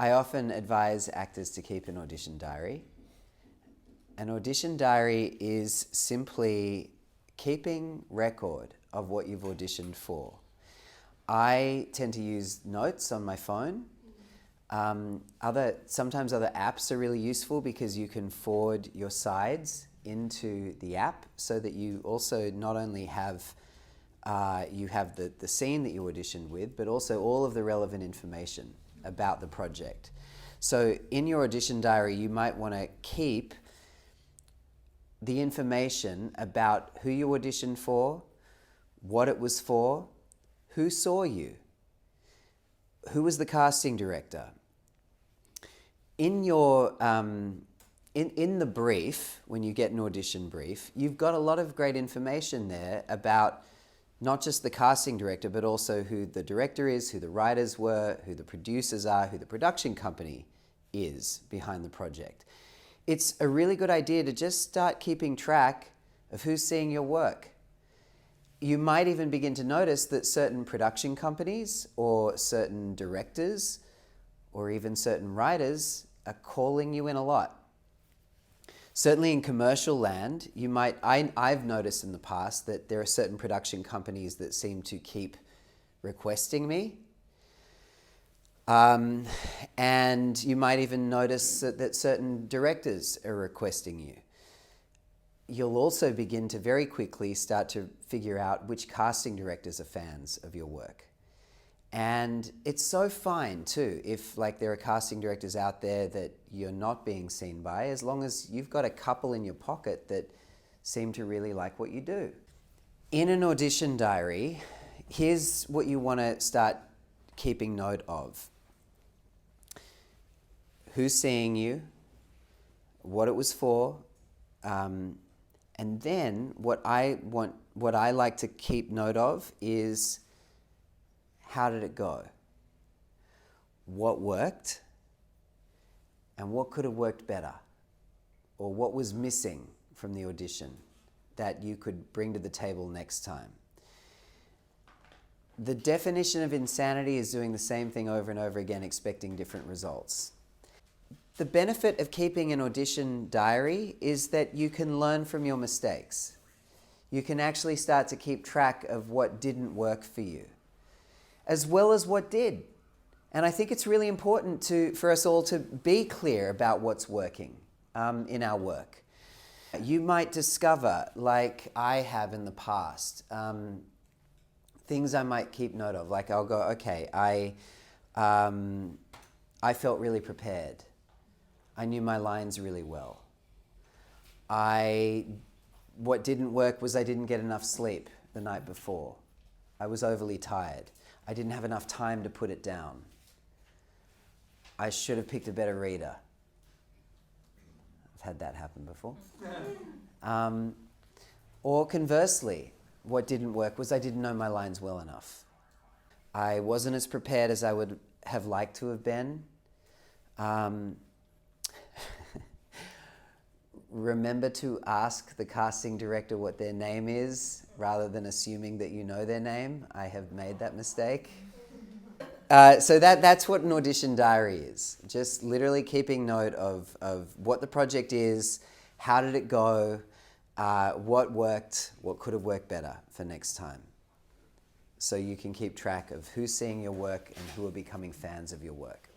I often advise actors to keep an audition diary. An audition diary is simply keeping record of what you've auditioned for. I tend to use notes on my phone. Sometimes other apps are really useful because you can forward your sides into the app so that you also not only have the scene that you auditioned with, but also all of the relevant information about the project. So in your audition diary, you might want to keep the information about who you auditioned for, what it was for, who saw you, who was the casting director. In your in the brief, when you get an audition brief, you've got a lot of great information there about not just the casting director, but also who the director is, who the writers were, who the producers are, who the production company is behind the project. It's a really good idea to just start keeping track of who's seeing your work. You might even begin to notice that certain production companies or certain directors or even certain writers are calling you in a lot. Certainly in commercial land, I've noticed in the past that there are certain production companies that seem to keep requesting me. And you might even notice that certain directors are requesting you. You'll also begin to very quickly start to figure out which casting directors are fans of your work. And it's so fine too if there are casting directors out there that you're not being seen by, as long as you've got a couple in your pocket that seem to really like what you do. In an audition diary, here's what you want to start keeping note of. Who's seeing you, what it was for, and then what I like to keep note of is how did it go? What worked? And what could have worked better? Or what was missing from the audition that you could bring to the table next time? The definition of insanity is doing the same thing over and over again, expecting different results. The benefit of keeping an audition diary is that you can learn from your mistakes. You can actually start to keep track of what didn't work for you, as well as what did. And I think it's really important for us all to be clear about what's working in our work. You might discover, like I have in the past, things I might keep note of. Like I'll go, okay, I felt really prepared. I knew my lines really well. What didn't work was I didn't get enough sleep the night before. I was overly tired. I didn't have enough time to put it down. I should have picked a better reader. I've had that happen before. Or conversely, what didn't work was I didn't know my lines well enough. I wasn't as prepared as I would have liked to have been. Remember to ask the casting director what their name is rather than assuming that you know their name. I have made that mistake. So that's what an audition diary is. Just literally keeping note of what the project is, how did it go, what worked, what could have worked better for next time. So you can keep track of who's seeing your work and who are becoming fans of your work.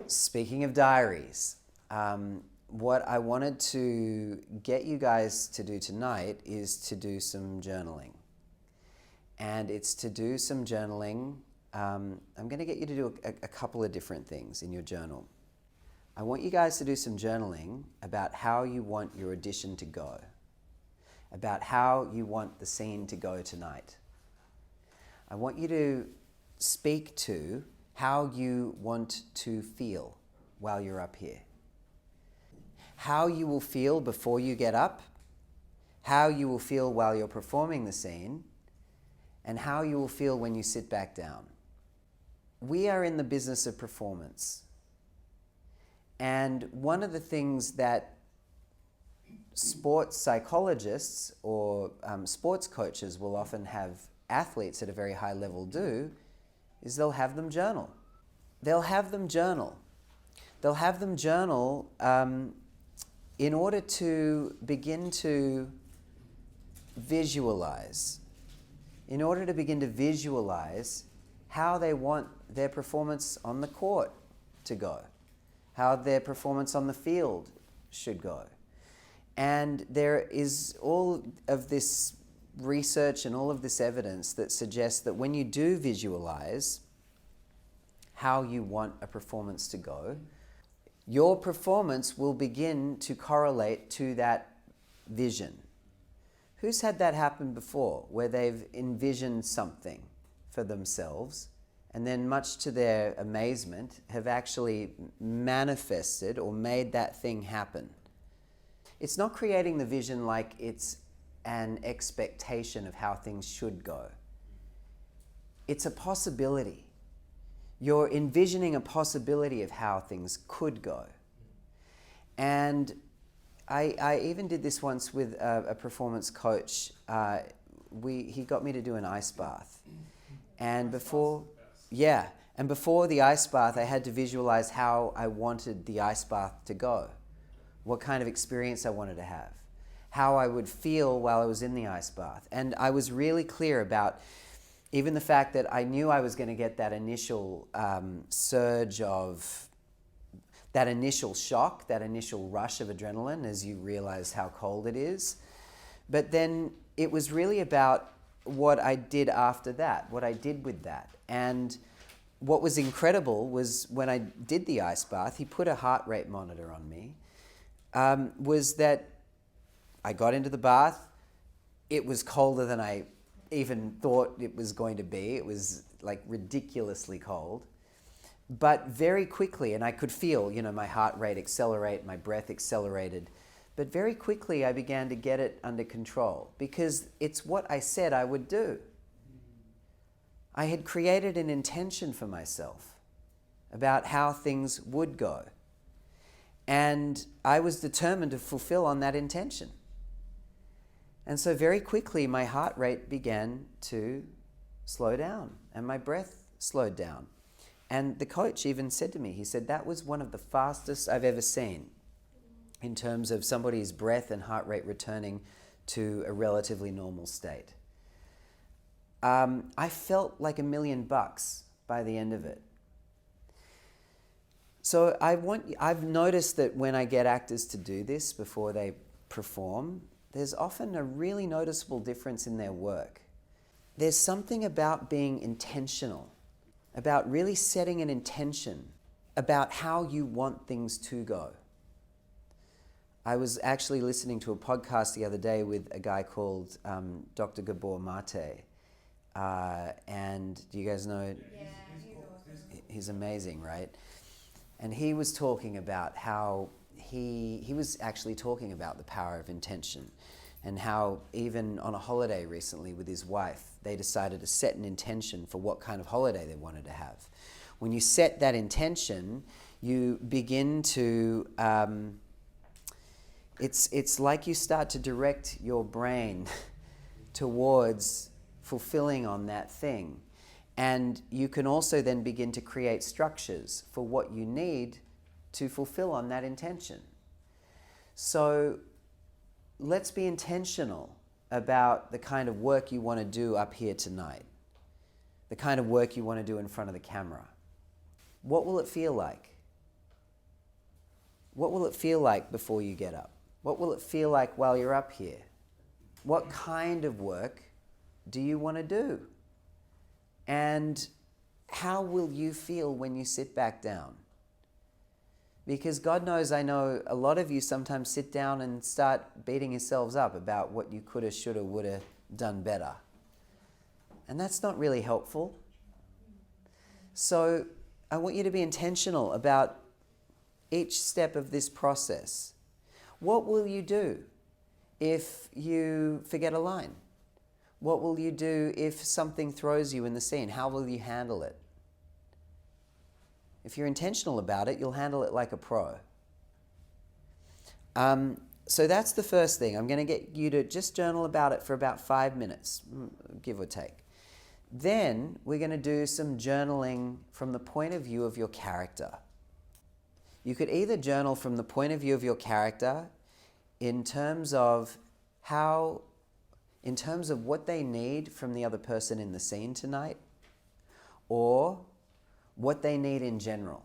Speaking of diaries, what I wanted to get you guys to do tonight is to do some journaling. And it's to do some journaling. I'm going to get you to do a couple of different things in your journal. I want you guys to do some journaling about how you want your audition to go, about how you want the scene to go tonight. I want you to speak to how you want to feel while you're up here. How you will feel before you get up, how you will feel while you're performing the scene, and how you will feel when you sit back down. We are in the business of performance. And one of the things that sports psychologists or sports coaches will often have athletes at a very high level do is they'll have them journal. they'll have them journal. They'll have them journal in order to begin to visualize. In order to begin to visualize how they want their performance on the court to go, how their performance on the field should go. And there is all of this research and all of this evidence that suggests that when you do visualize how you want a performance to go, your performance will begin to correlate to that vision. Who's had that happen before, where they've envisioned something for themselves and then, much to their amazement, have actually manifested or made that thing happen? It's not creating the vision like it's an expectation of how things should go. It's a possibility. You're envisioning a possibility of how things could go. And I even did this once with a performance coach. He got me to do an ice bath. And before the ice bath, I had to visualize how I wanted the ice bath to go, what kind of experience I wanted to have, how I would feel while I was in the ice bath. And I was really clear about even the fact that I knew I was going to get that initial surge of, that initial shock, that initial rush of adrenaline as you realize how cold it is. But then it was really about what I did after that, what I did with that. And what was incredible was when I did the ice bath, he put a heart rate monitor on me, was that I got into the bath. It was colder than I even thought it was going to be. It was like ridiculously cold. But very quickly, and I could feel, my heart rate accelerate, my breath accelerated. But very quickly I began to get it under control because it's what I said I would do. I had created an intention for myself about how things would go. And I was determined to fulfill on that intention. And so very quickly my heart rate began to slow down and my breath slowed down. And the coach even said to me, he said, that was one of the fastest I've ever seen in terms of somebody's breath and heart rate returning to a relatively normal state. I felt like $1 million by the end of it. So I've noticed that when I get actors to do this before they perform, there's often a really noticeable difference in their work. There's something about being intentional, about really setting an intention about how you want things to go. I was actually listening to a podcast the other day with a guy called Dr. Gabor Mate. And do you guys know? Yeah, he's amazing, right? And he was talking about how he was actually talking about the power of intention and how even on a holiday recently with his wife, they decided to set an intention for what kind of holiday they wanted to have. When you set that intention, you begin to, it's like you start to direct your brain towards fulfilling on that thing. And you can also then begin to create structures for what you need to fulfill on that intention. So let's be intentional about the kind of work you want to do up here tonight, the kind of work you want to do in front of the camera. What will it feel like? What will it feel like before you get up? What will it feel like while you're up here? What kind of work do you want to do? And how will you feel when you sit back down? Because God knows, I know a lot of you sometimes sit down and start beating yourselves up about what you coulda, shoulda, woulda done better. And that's not really helpful. So I want you to be intentional about each step of this process. What will you do if you forget a line? What will you do if something throws you in the scene? How will you handle it? If you're intentional about it, you'll handle it like a pro. So that's the first thing. I'm going to get you to just journal about it for about 5 minutes, give or take. Then we're going to do some journaling from the point of view of your character. You could either journal from the point of view of your character in terms of what they need from the other person in the scene tonight, or what they need in general.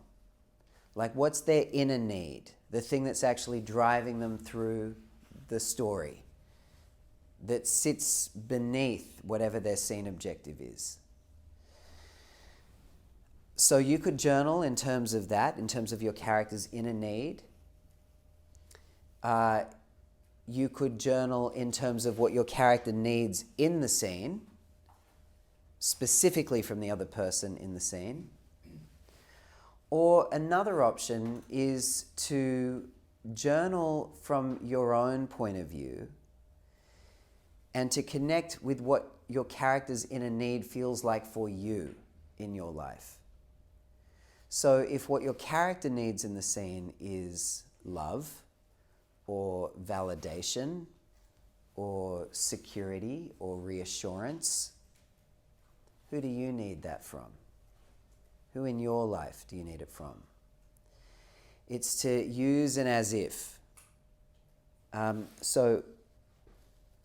Like, what's their inner need, the thing that's actually driving them through the story, that sits beneath whatever their scene objective is. So you could journal in terms of that, in terms of your character's inner need. You could journal in terms of what your character needs in the scene, specifically from the other person in the scene. Or another option is to journal from your own point of view and to connect with what your character's inner need feels like for you in your life. So if what your character needs in the scene is love, or validation, or security, or reassurance, who do you need that from? Who in your life do you need it from? It's to use an as if. So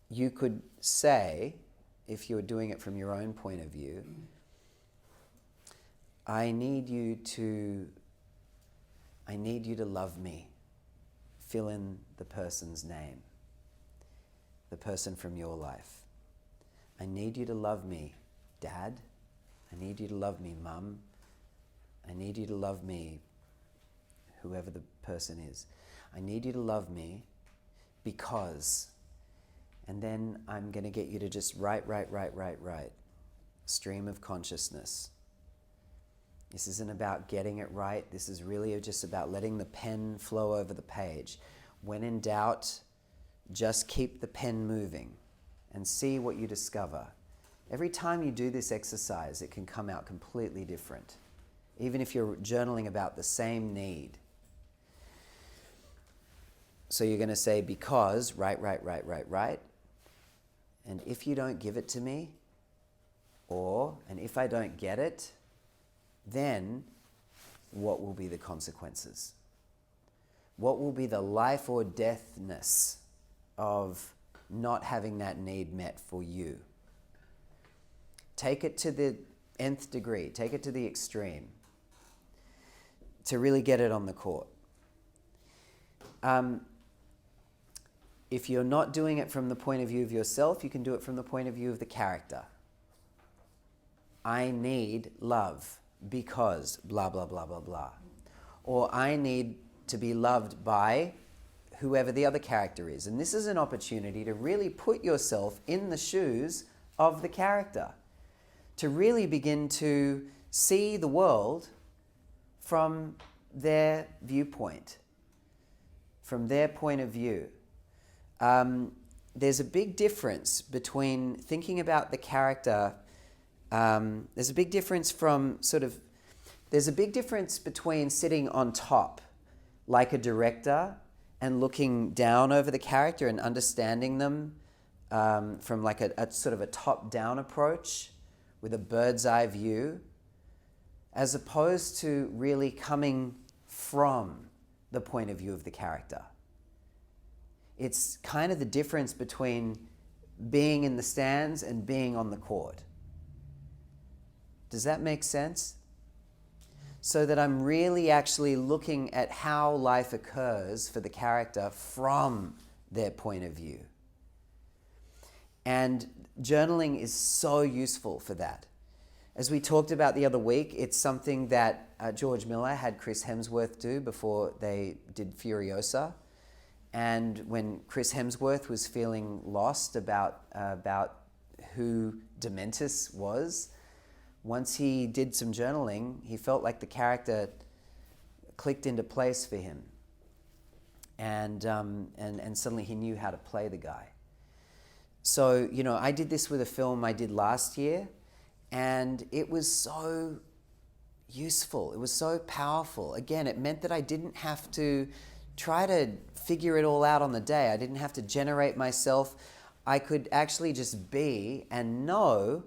you could say, if you're doing it from your own point of view, I need you to love me. Fill in the person's name, the person from your life. I need you to love me, Dad. I need you to love me, Mum. I need you to love me, whoever the person is. I need you to love me because, and then I'm going to get you to just write. Stream of consciousness. This isn't about getting it right. This is really just about letting the pen flow over the page. When in doubt, just keep the pen moving and see what you discover. Every time you do this exercise, it can come out completely different, even if you're journaling about the same need. So you're going to say, because, write. And if you don't give it to me, and if I don't get it, then what will be the consequences? What will be the life or deathness of not having that need met for you? Take it to the nth degree, take it to the extreme, to really get it on the court. If you're not doing it from the point of view of yourself, you can do it from the point of view of the character. I need love because blah, blah, blah, blah, blah. Or I need to be loved by whoever the other character is. And this is an opportunity to really put yourself in the shoes of the character, to really begin to see the world from their viewpoint, from their point of view. There's a big difference between thinking about the character. There's a big difference between sitting on top like a director and looking down over the character and understanding them from like a sort of a top-down approach with a bird's eye view, as opposed to really coming from the point of view of the character. It's kind of the difference between being in the stands and being on the court. Does that make sense? So that I'm really actually looking at how life occurs for the character from their point of view. And journaling is so useful for that. As we talked about the other week, it's something that George Miller had Chris Hemsworth do before they did Furiosa. And when Chris Hemsworth was feeling lost about who Dementis was, once he did some journaling, he felt like the character clicked into place for him. And suddenly he knew how to play the guy. So, I did this with a film I did last year, and it was so useful. It was so powerful. Again, it meant that I didn't have to try to figure it all out on the day. I didn't have to generate myself. I could actually just be and know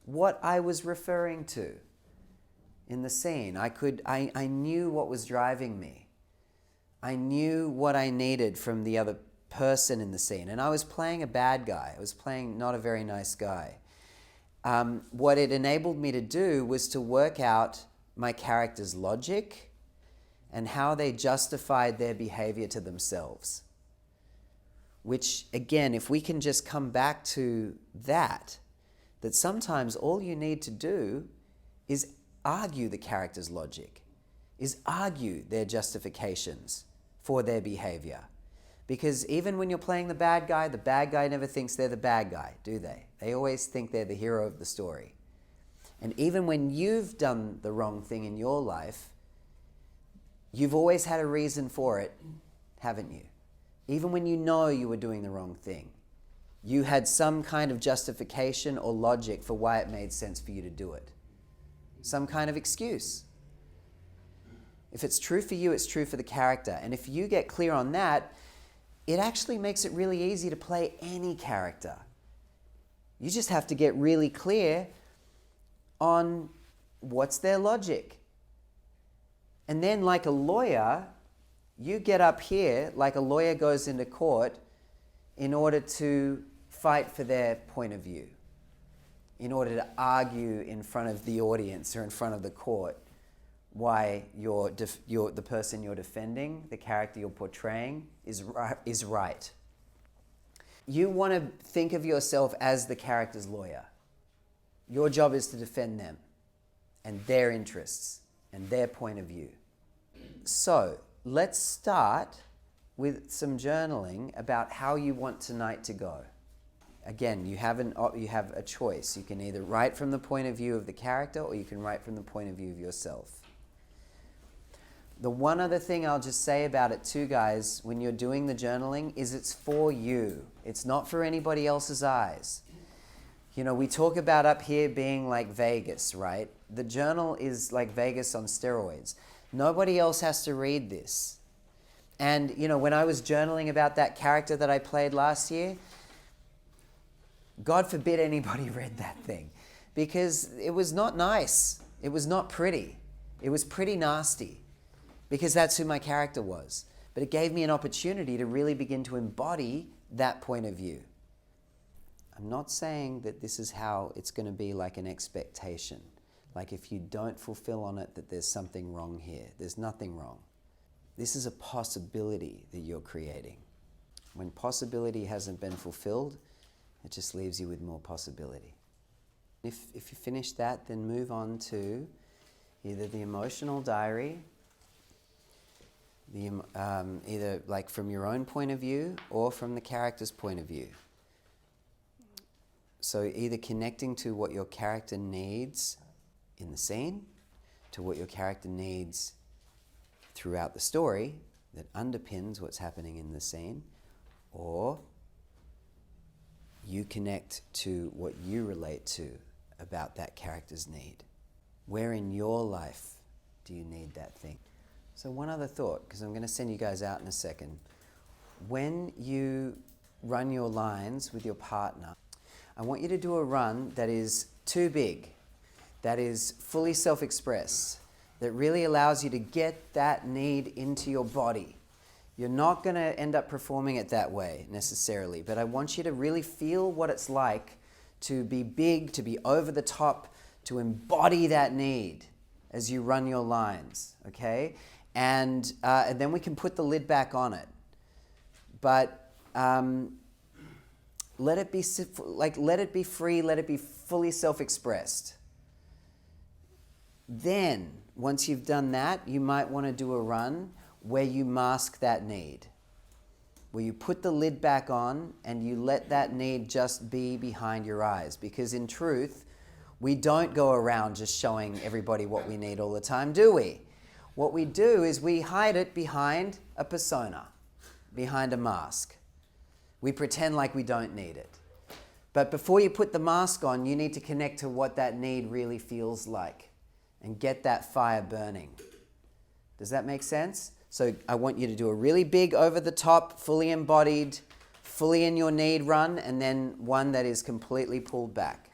what I was referring to in the scene. I knew what was driving me. I knew what I needed from the other person in the scene. And I was playing a bad guy. I was playing not a very nice guy. What it enabled me to do was to work out my character's logic and how they justified their behavior to themselves. Which, again, if we can just come back to that sometimes all you need to do is argue the character's logic, is argue their justifications for their behavior. Because even when you're playing the bad guy never thinks they're the bad guy, do they? They always think they're the hero of the story. And even when you've done the wrong thing in your life, you've always had a reason for it, haven't you? Even when you know you were doing the wrong thing, you had some kind of justification or logic for why it made sense for you to do it. Some kind of excuse. If it's true for you, it's true for the character. And if you get clear on that, it actually makes it really easy to play any character. You just have to get really clear on what's their logic. And then, like a lawyer, you get up here, like a lawyer goes into court in order to fight for their point of view, in order to argue in front of the audience or in front of the court why the person you're defending, the character you're portraying, is right. You want to think of yourself as the character's lawyer. Your job is to defend them and their interests and their point of view. So let's start with some journaling about how you want tonight to go. Again, you have a choice. You can either write from the point of view of the character or you can write from the point of view of yourself. The one other thing I'll just say about it too, guys, when you're doing the journaling, is it's for you. It's not for anybody else's eyes. You know, we talk about up here being like Vegas, right? The journal is like Vegas on steroids. Nobody else has to read this. And, you know, when I was journaling about that character that I played last year, God forbid anybody read that thing, because it was not nice. It was not pretty. It was pretty nasty, because that's who my character was. But it gave me an opportunity to really begin to embody that point of view. I'm not saying that this is how it's going to be like an expectation. Like if you don't fulfill on it, that there's something wrong here. There's nothing wrong. This is a possibility that you're creating. When possibility hasn't been fulfilled, it just leaves you with more possibility. If you finish that, then move on to either the emotional diary, either like from your own point of view or from the character's point of view. So either connecting to what your character needs in the scene, to what your character needs throughout the story that underpins what's happening in the scene, or you connect to what you relate to about that character's need. Where in your life do you need that thing? So one other thought, because I'm going to send you guys out in a second. When you run your lines with your partner, I want you to do a run that is too big, that is fully self-expressed, that really allows you to get that need into your body. You're not going to end up performing it that way necessarily, but I want you to really feel what it's like to be big, to be over the top, to embody that need as you run your lines, okay? And then we can put the lid back on it. But let it be free, let it be fully self-expressed. Then, once you've done that, you might want to do a run where you mask that need, where you put the lid back on and you let that need just be behind your eyes. Because in truth, we don't go around just showing everybody what we need all the time, do we? What we do is we hide it behind a persona, behind a mask. We pretend like we don't need it. But before you put the mask on, you need to connect to what that need really feels like and get that fire burning. Does that make sense? So I want you to do a really big, over-the-top, fully embodied, fully in your need run, and then one that is completely pulled back.